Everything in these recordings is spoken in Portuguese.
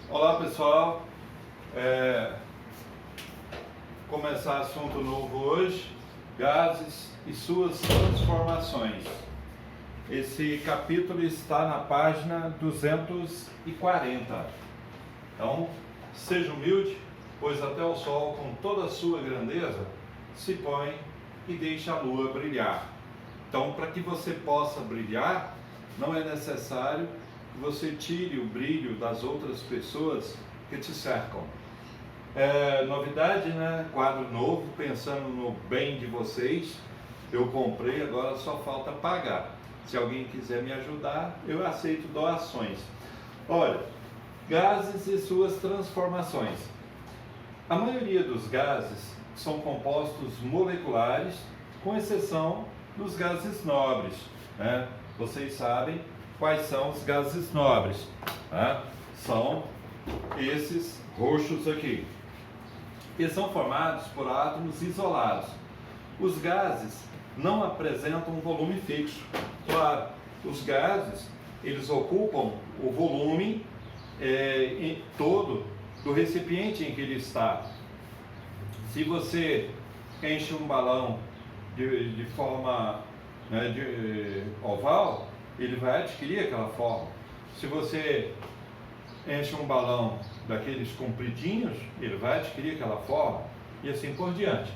Olá pessoal, começar assunto novo hoje, gases e suas transformações. Esse capítulo está na página 240. Então, seja humilde, pois até o sol com toda a sua grandeza se põe e deixa a lua brilhar. Então, para que você possa brilhar, não é necessário que você tire o brilho das outras pessoas que te cercam. Novidade, né? Quadro novo, pensando no bem de vocês. Eu comprei, agora só falta pagar. Se alguém quiser me ajudar, eu aceito doações. Olha, gases e suas transformações. A maioria dos gases são compostos moleculares, com exceção dos gases nobres, né? Vocês sabem quais são os gases nobres, né? São esses roxos aqui. Eles são formados por átomos isolados. Os gases não apresentam um volume fixo. Claro, os gases, eles ocupam o volume todo do recipiente em que ele está. Se você enche um balão de forma, né, oval, ele vai adquirir aquela forma. Se você enche um balão daqueles compridinhos, ele vai adquirir aquela forma, e assim por diante.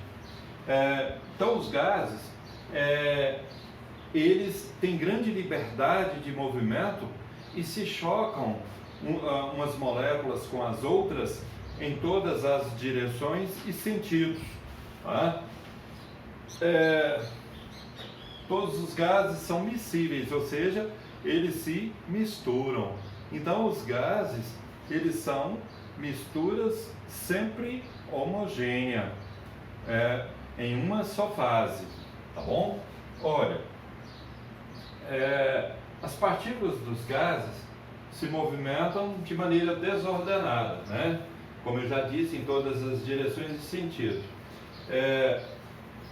Então os gases, eles têm grande liberdade de movimento e se chocam umas moléculas com as outras em todas as direções e sentidos. Tá? Todos os gases são miscíveis, ou seja, eles se misturam. Então os gases, eles são misturas sempre homogêneas, em uma só fase, tá bom? Olha, as partículas dos gases se movimentam de maneira desordenada, né? Como eu já disse, em todas as direções e sentidos.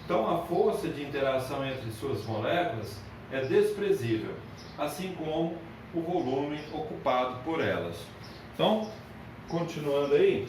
Então a força de interação entre suas moléculas é desprezível, assim como o volume ocupado por elas. Então, continuando aí,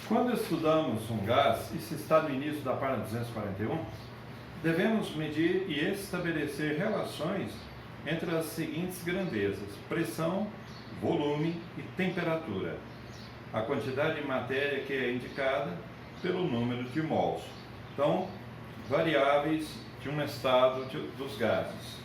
quando estudamos um gás, isso está no início da página 241, devemos medir e estabelecer relações entre as seguintes grandezas: pressão, volume e temperatura. A quantidade de matéria que é indicada pelo número de mols. Então, variáveis de um estado dos gases.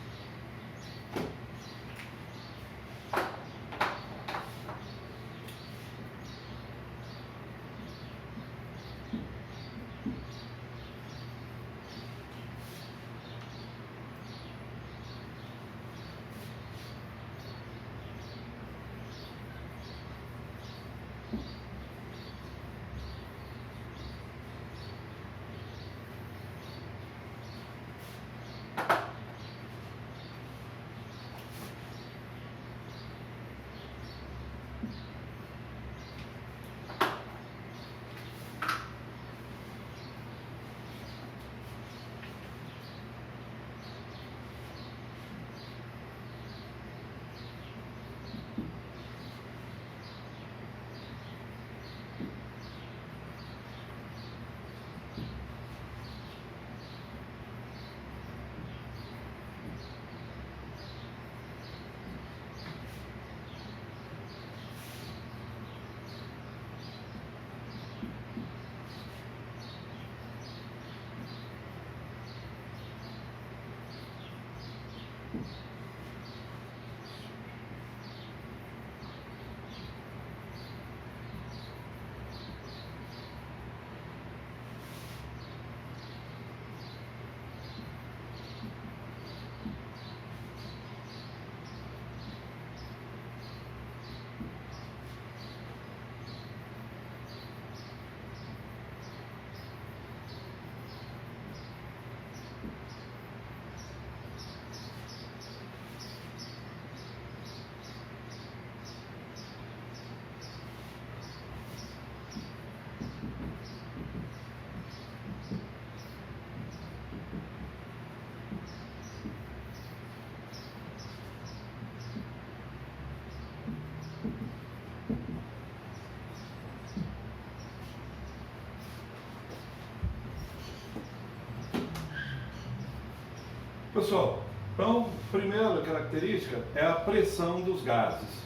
Pessoal, então, primeira característica é a pressão dos gases.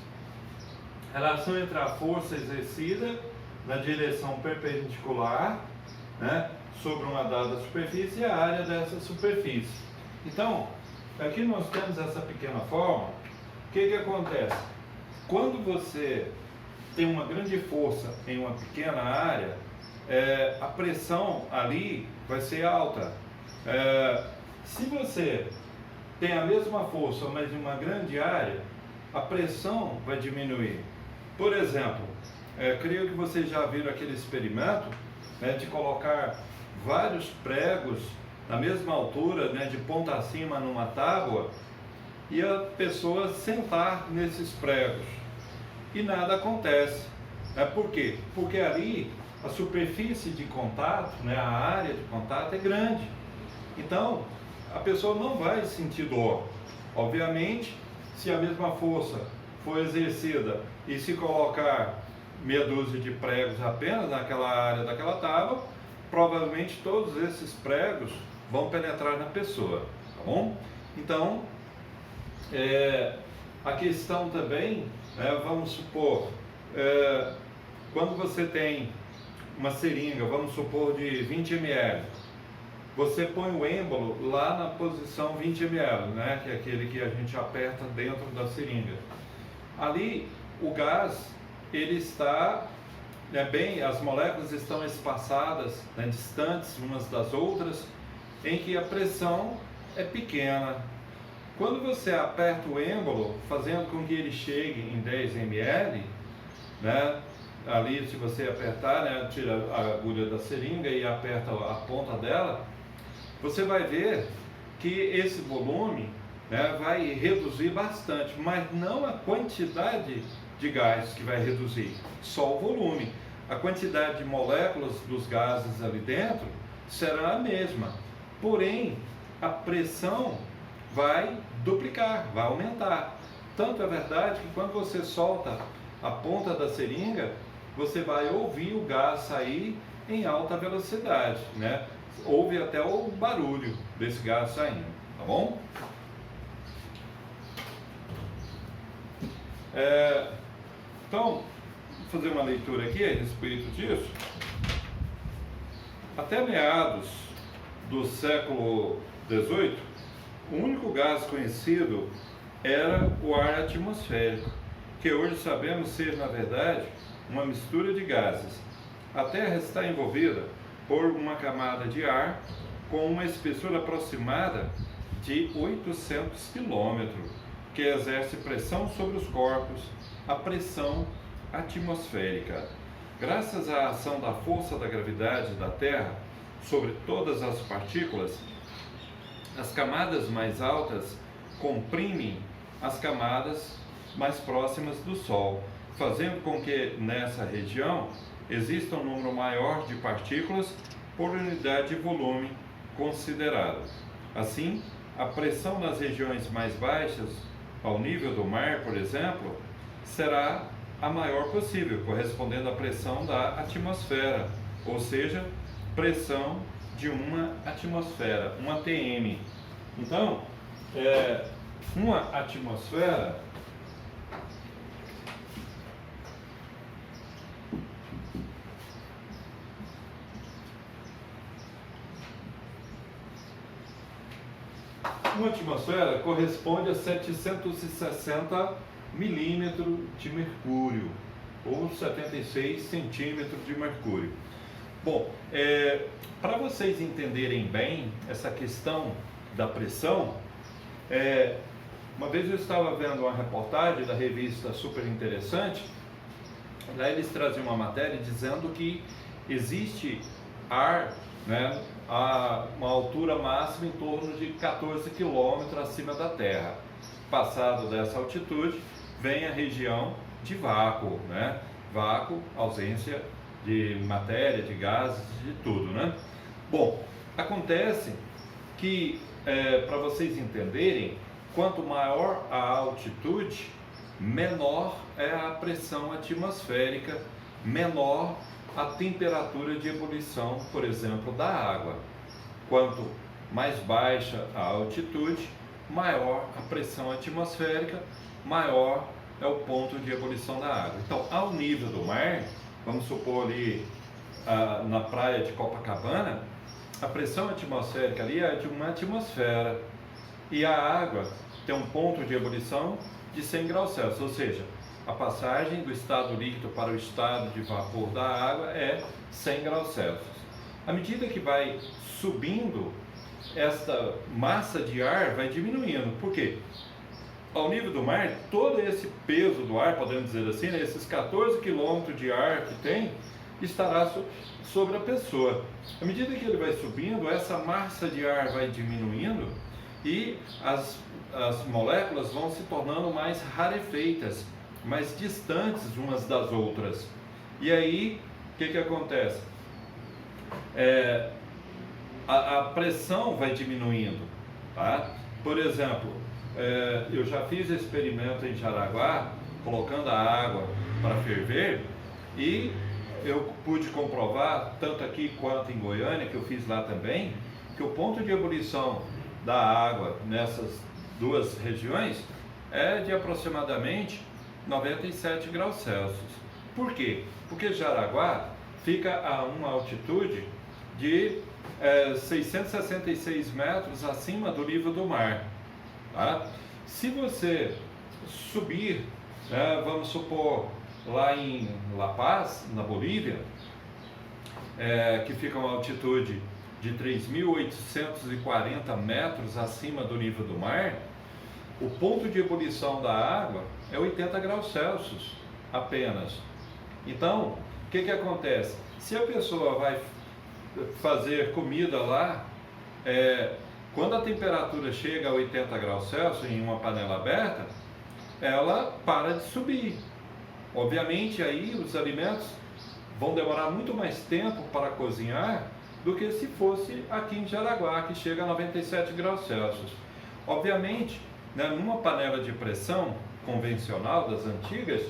Relação entre a força exercida na direção perpendicular, né, sobre uma dada superfície e a área dessa superfície. Então, aqui nós temos essa pequena forma. O que acontece? Quando você tem uma grande força em uma pequena área, a pressão ali vai ser alta. Se você tem a mesma força, mas em uma grande área, a pressão vai diminuir. Por exemplo, creio que vocês já viram aquele experimento, né, de colocar vários pregos na mesma altura, né, de ponta acima numa tábua, e a pessoa sentar nesses pregos. E nada acontece. Por quê? Porque ali a superfície de contato, né, a área de contato é grande. Então, a pessoa não vai sentir dor. Obviamente, se a mesma força for exercida e se colocar meia dúzia de pregos apenas naquela área daquela tábua, provavelmente todos esses pregos vão penetrar na pessoa, tá bom? Então, a questão também, vamos supor, quando você tem uma seringa, vamos supor de 20 ml, você põe o êmbolo lá na posição 20 ml, né, que é aquele que a gente aperta dentro da seringa. Ali, o gás, ele está, as moléculas estão espaçadas, né, distantes umas das outras, em que a pressão é pequena. Quando você aperta o êmbolo, fazendo com que ele chegue em 10 ml, né, ali se você apertar, né, tira a agulha da seringa e aperta a ponta dela, você vai ver que esse volume, né, vai reduzir bastante, mas não a quantidade de gás que vai reduzir, só o volume. A quantidade de moléculas dos gases ali dentro será a mesma, porém a pressão vai duplicar, vai aumentar. Tanto é verdade que quando você solta a ponta da seringa, você vai ouvir o gás sair em alta velocidade, né? Ouve até o barulho desse gás saindo, tá bom? Então, vou fazer uma leitura aqui a respeito disso. Até meados do século XVIII, o único gás conhecido era o ar atmosférico, que hoje sabemos ser, na verdade, uma mistura de gases. A Terra está envolvida por uma camada de ar com uma espessura aproximada de 800 km, que exerce pressão sobre os corpos, a pressão atmosférica. Graças à ação da força da gravidade da Terra sobre todas as partículas, as camadas mais altas comprimem as camadas mais próximas do Sol, fazendo com que nessa região exista um número maior de partículas por unidade de volume considerado. Assim, a pressão nas regiões mais baixas, ao nível do mar, por exemplo, será a maior possível, correspondendo à pressão da atmosfera, ou seja, pressão de uma atmosfera, um ATM. Então, uma atmosfera corresponde a 760 milímetros de mercúrio, ou 76 centímetros de mercúrio. Bom, para vocês entenderem bem essa questão da pressão, uma vez eu estava vendo uma reportagem da revista Super Interessante. Lá eles traziam uma matéria dizendo que existe ar, né, a uma altura máxima em torno de 14 quilômetros acima da Terra. Passado dessa altitude, vem a região de vácuo, né? Vácuo, ausência de matéria, de gases, de tudo, né? Bom, acontece que, para vocês entenderem, quanto maior a altitude, menor é a pressão atmosférica, menor a temperatura de ebulição, por exemplo, da água. Quanto mais baixa a altitude, maior a pressão atmosférica, maior é o ponto de ebulição da água. Então, ao nível do mar, vamos supor ali na praia de Copacabana, a pressão atmosférica ali é de uma atmosfera e a água tem um ponto de ebulição de 100 graus Celsius, ou seja, a passagem do estado líquido para o estado de vapor da água é 100 graus Celsius. À medida que vai subindo, esta massa de ar vai diminuindo. Por quê? Ao nível do mar, todo esse peso do ar, podemos dizer assim, né, esses 14 quilômetros de ar que tem, estará sobre a pessoa. À medida que ele vai subindo, essa massa de ar vai diminuindo e as moléculas vão se tornando mais rarefeitas, mais distantes umas das outras. E aí, o que acontece? A pressão vai diminuindo, tá? Por exemplo, eu já fiz experimento em Jaraguá, colocando a água para ferver, e eu pude comprovar, tanto aqui quanto em Goiânia, que eu fiz lá também, que o ponto de ebulição da água nessas duas regiões é de aproximadamente 97 graus Celsius. Por quê? Porque Jaraguá fica a uma altitude de 666 metros acima do nível do mar. Tá? Se você subir, vamos supor, lá em La Paz, na Bolívia, que fica a uma altitude de 3.840 metros acima do nível do mar, o ponto de ebulição da água é 80 graus Celsius apenas. Então, o que acontece? Se a pessoa vai fazer comida lá, quando a temperatura chega a 80 graus Celsius em uma panela aberta, ela para de subir. Obviamente aí os alimentos vão demorar muito mais tempo para cozinhar do que se fosse aqui em Jaraguá, que chega a 97 graus Celsius. Obviamente, né, numa panela de pressão convencional das antigas,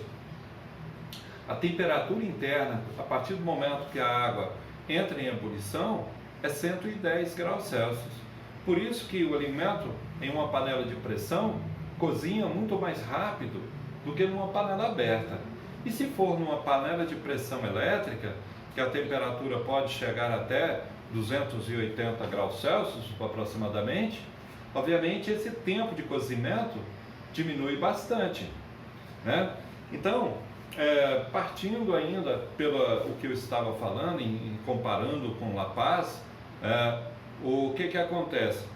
a temperatura interna, a partir do momento que a água entra em ebulição, é 110 graus Celsius. Por isso que o alimento em uma panela de pressão cozinha muito mais rápido do que numa panela aberta. E se for numa panela de pressão elétrica, que a temperatura pode chegar até 280 graus Celsius aproximadamente, obviamente esse tempo de cozimento diminui bastante, né? Então, partindo ainda pelo o que eu estava falando, comparando com La Paz, o que acontece?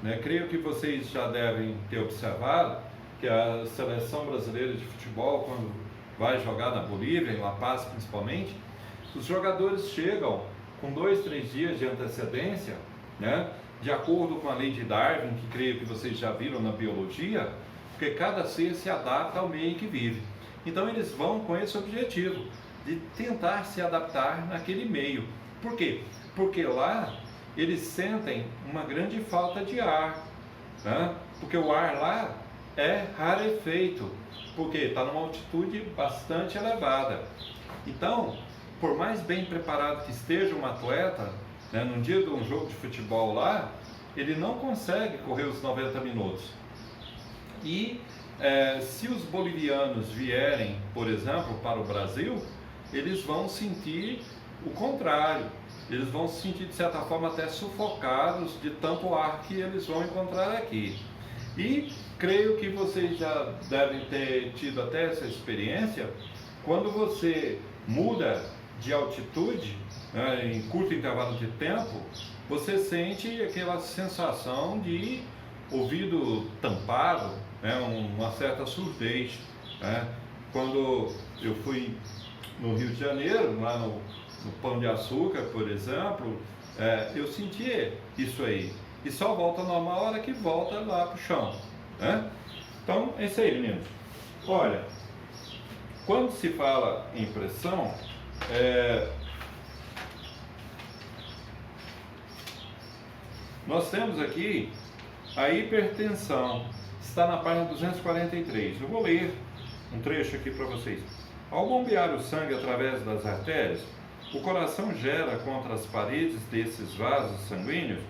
Né? Creio que vocês já devem ter observado que a seleção brasileira de futebol, quando vai jogar na Bolívia, em La Paz principalmente, os jogadores chegam com 2, 3 dias de antecedência, né? De acordo com a lei de Darwin, que creio que vocês já viram na biologia, porque cada ser se adapta ao meio em que vive. Então eles vão com esse objetivo de tentar se adaptar naquele meio. Por quê? Porque lá eles sentem uma grande falta de ar, né? Porque o ar lá é rarefeito, porque está numa altitude bastante elevada. Então, por mais bem preparado que esteja um atleta, né, num dia de um jogo de futebol lá, ele não consegue correr os 90 minutos. E se os bolivianos vierem, por exemplo, para o Brasil, eles vão sentir o contrário. Eles vão se sentir, de certa forma, até sufocados de tanto ar que eles vão encontrar aqui. E creio que vocês já devem ter tido até essa experiência, quando você muda de altitude, né, em curto intervalo de tempo, você sente aquela sensação de ouvido tampado, né, uma certa surdez, né? Quando eu fui no Rio de Janeiro, lá no Pão de Açúcar, por exemplo, eu senti isso aí. E só volta normal a hora que volta lá para o chão, né? Então, é isso aí, meninos. Olha, quando se fala em pressão, nós temos aqui a hipertensão. Está na página 243. Eu vou ler um trecho aqui para vocês. Ao bombear o sangue através das artérias, o coração gera contra as paredes desses vasos sanguíneos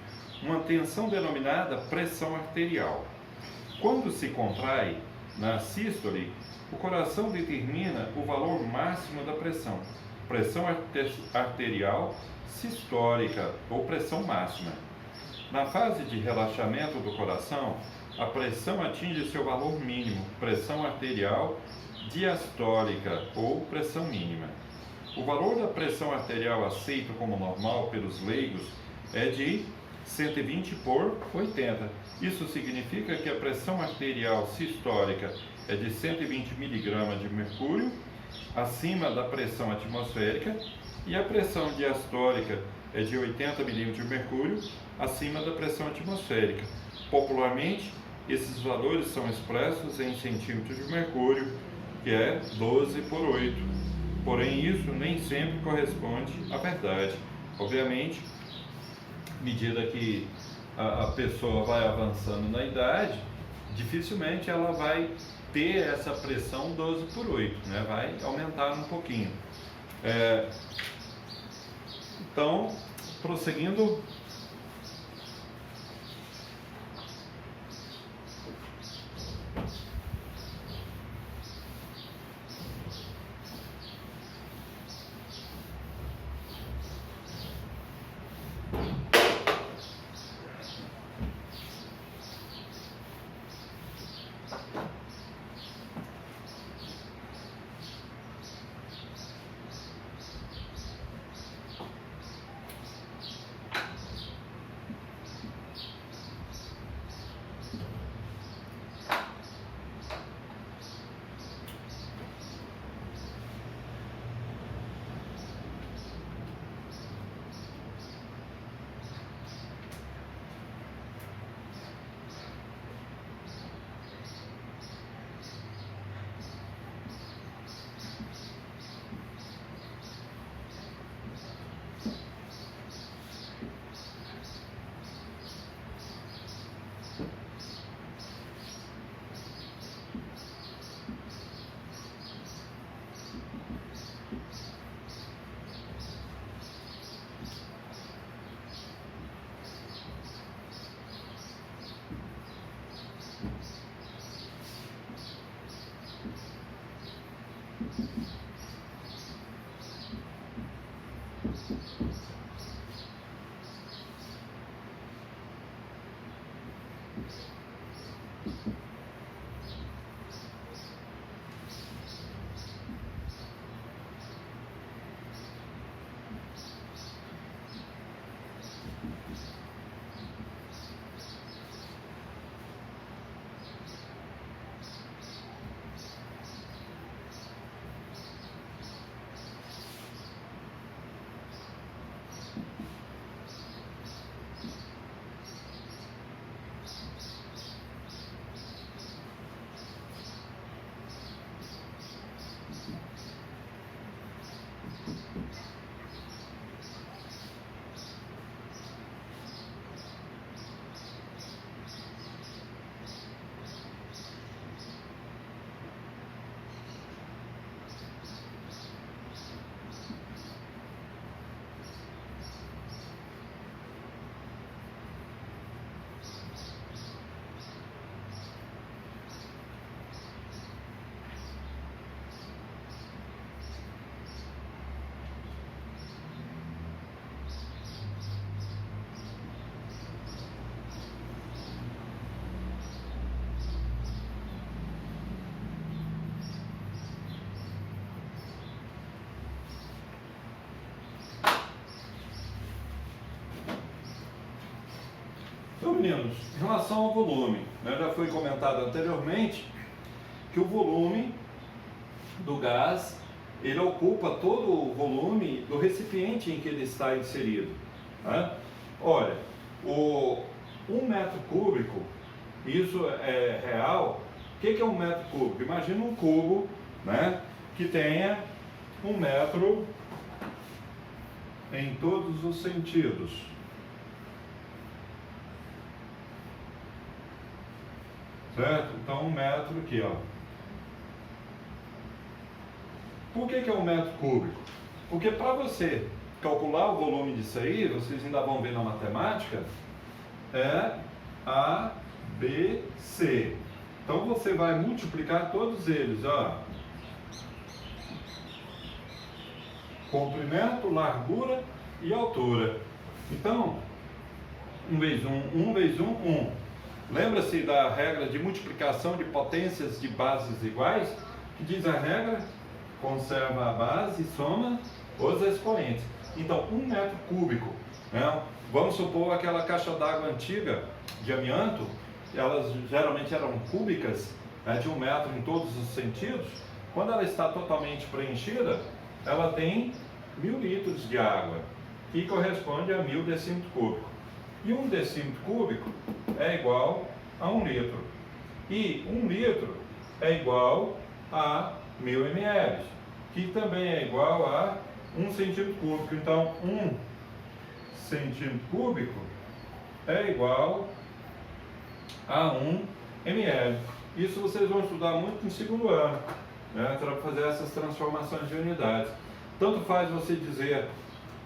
uma tensão denominada pressão arterial. Quando se contrai na sístole, o coração determina o valor máximo da pressão, pressão arterial sistólica ou pressão máxima. Na fase de relaxamento do coração, a pressão atinge seu valor mínimo, pressão arterial diastólica ou pressão mínima. O valor da pressão arterial aceito como normal pelos leigos é de 120 por 80. Isso significa que a pressão arterial sistólica é de 120 mg de mercúrio acima da pressão atmosférica e a pressão diastólica é de 80 mg de mercúrio acima da pressão atmosférica. Popularmente, esses valores são expressos em centímetros de mercúrio, que é 12 por 8. Porém, isso nem sempre corresponde à verdade. Obviamente, à medida que a pessoa vai avançando na idade, dificilmente ela vai ter essa pressão 12 por 8, né? Vai aumentar um pouquinho. Então, prosseguindo. meninos, em relação ao volume, né, já foi comentado anteriormente que o volume do gás, ele ocupa todo o volume do recipiente em que ele está inserido, né? Olha, 1 metro cúbico, isso é real. O que é 1 metro cúbico? Imagina um cubo, né, que tenha 1 metro em todos os sentidos. Certo? Então 1 metro aqui, ó. Por que é 1 metro cúbico? Porque para você calcular o volume disso aí, vocês ainda vão ver na matemática, é A, B, C. Então você vai multiplicar todos eles, ó. Comprimento, largura e altura. Então, 1 vezes 1, 1 vezes 1, 1. Lembra-se da regra de multiplicação de potências de bases iguais? Que diz a regra? Conserva a base e soma os expoentes. Então, 1 metro cúbico, né? Vamos supor aquela caixa d'água antiga de amianto, elas geralmente eram cúbicas, né, de 1 metro em todos os sentidos. Quando ela está totalmente preenchida, ela tem 1000 litros de água, que corresponde a 1000 decímetros cúbicos. E 1 decímetro cúbico é igual a 1 litro. E 1 litro é igual a 1000 ml, que também é igual a 1 centímetro cúbico. Então, 1 centímetro cúbico é igual a 1 ml. Isso vocês vão estudar muito no segundo ano, né, para fazer essas transformações de unidades. Tanto faz você dizer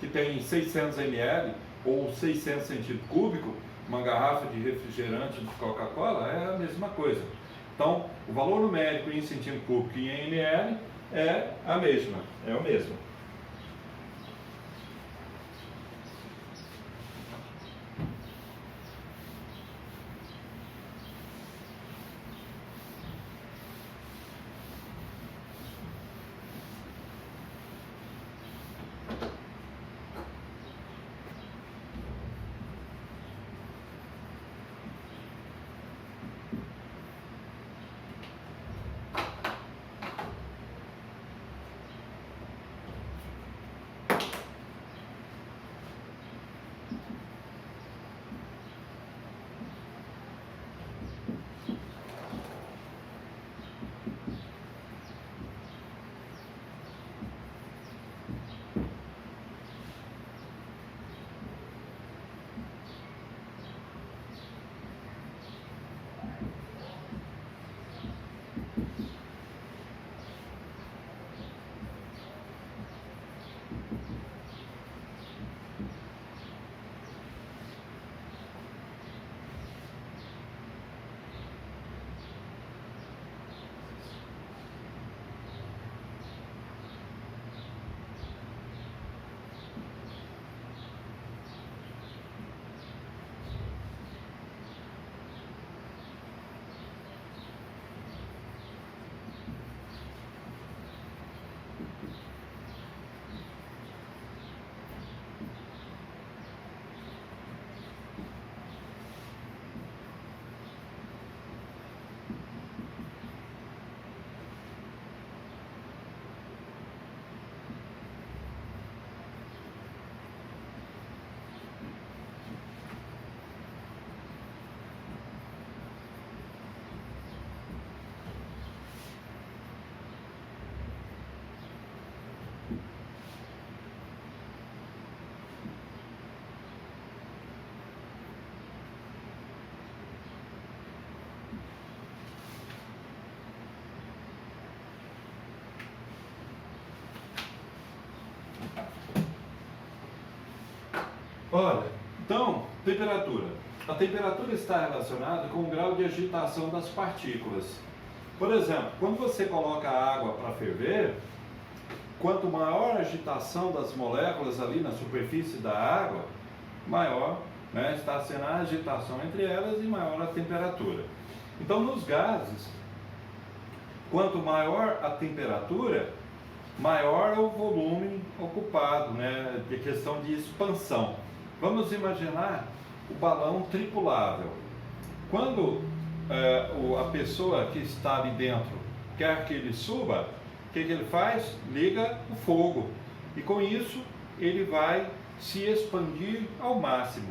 que tem 600 ml ou 600 centímetros cúbicos, uma garrafa de refrigerante de Coca-Cola é a mesma coisa. Então, o valor numérico em centímetro cúbico e em ml é a mesma, é o mesmo. Olha, então, temperatura. A temperatura está relacionada com o grau de agitação das partículas. Por exemplo, quando você coloca a água para ferver, quanto maior a agitação das moléculas ali na superfície da água, maior, né, está sendo a agitação entre elas e maior a temperatura. Então, nos gases, quanto maior a temperatura, maior é o volume ocupado, né, de questão de expansão. Vamos imaginar o balão tripulável. Quando a pessoa que está ali dentro quer que ele suba, o que ele faz? Liga o fogo. E com isso ele vai se expandir ao máximo.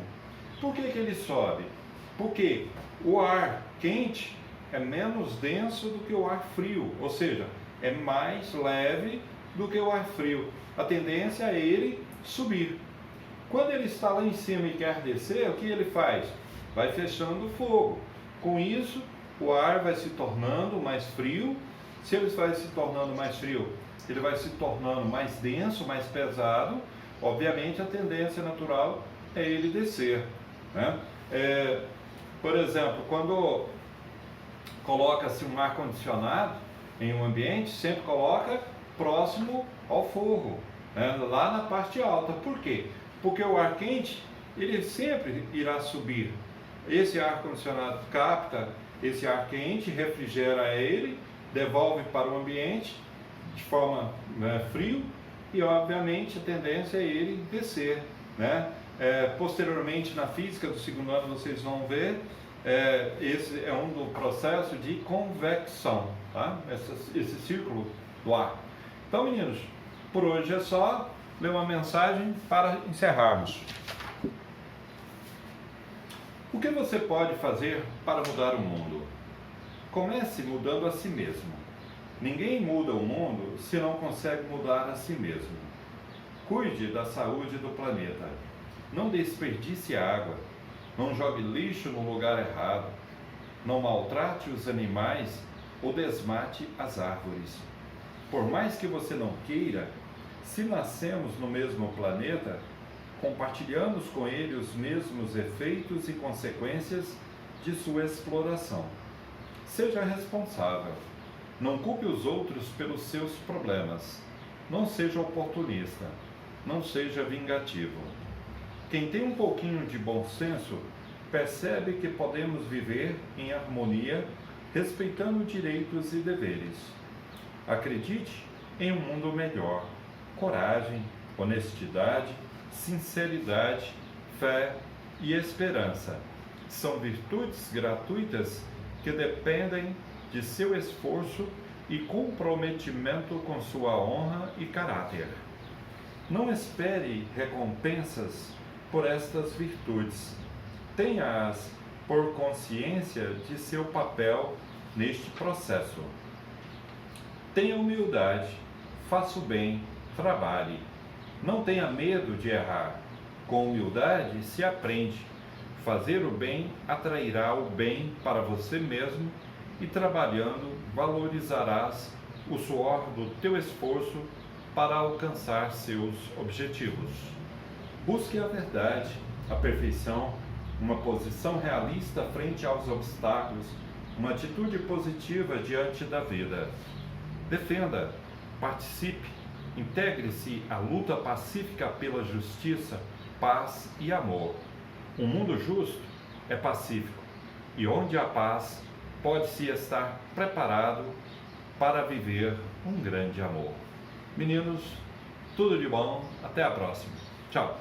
Por que ele sobe? Porque o ar quente é menos denso do que o ar frio, ou seja, é mais leve do que o ar frio. A tendência é ele subir. Quando ele está lá em cima e quer descer, o que ele faz? Vai fechando o fogo. Com isso, o ar vai se tornando mais frio. Se ele vai se tornando mais frio, ele vai se tornando mais denso, mais pesado. Obviamente, a tendência natural é ele descer, né? Por exemplo, quando coloca-se um ar-condicionado em um ambiente, sempre coloca próximo ao fogo, né? Lá na parte alta. Por quê? Porque o ar quente, ele sempre irá subir. Esse ar-condicionado capta esse ar quente, refrigera ele, devolve para o ambiente de forma frio, e obviamente a tendência é ele descer, né? Posteriormente, na física do segundo ano, vocês vão ver, esse é um do processo de convecção, tá? Esse círculo do ar. Então, meninos, por hoje é só. Ler uma mensagem para encerrarmos. O que você pode fazer para mudar o mundo? Comece mudando a si mesmo. Ninguém muda o mundo se não consegue mudar a si mesmo. Cuide da saúde do planeta. Não desperdice água. Não jogue lixo no lugar errado. Não maltrate os animais ou desmate as árvores. Por mais que você não queira, se nascemos no mesmo planeta, compartilhamos com ele os mesmos efeitos e consequências de sua exploração. Seja responsável. Não culpe os outros pelos seus problemas. Não seja oportunista. Não seja vingativo. Quem tem um pouquinho de bom senso percebe que podemos viver em harmonia, respeitando direitos e deveres. Acredite em um mundo melhor. Coragem, honestidade, sinceridade, fé e esperança são virtudes gratuitas que dependem de seu esforço e comprometimento com sua honra e caráter. Não espere recompensas por estas virtudes. Tenha-as por consciência de seu papel neste processo. Tenha humildade, faça o bem, trabalhe. Não tenha medo de errar. Com humildade se aprende. Fazer o bem atrairá o bem para você mesmo e trabalhando valorizarás o suor do teu esforço para alcançar seus objetivos. Busque a verdade, a perfeição, uma posição realista frente aos obstáculos, uma atitude positiva diante da vida. Defenda, participe, integre-se à luta pacífica pela justiça, paz e amor. Um mundo justo é pacífico, e onde há paz, pode-se estar preparado para viver um grande amor. Meninos, tudo de bom, até a próxima. Tchau!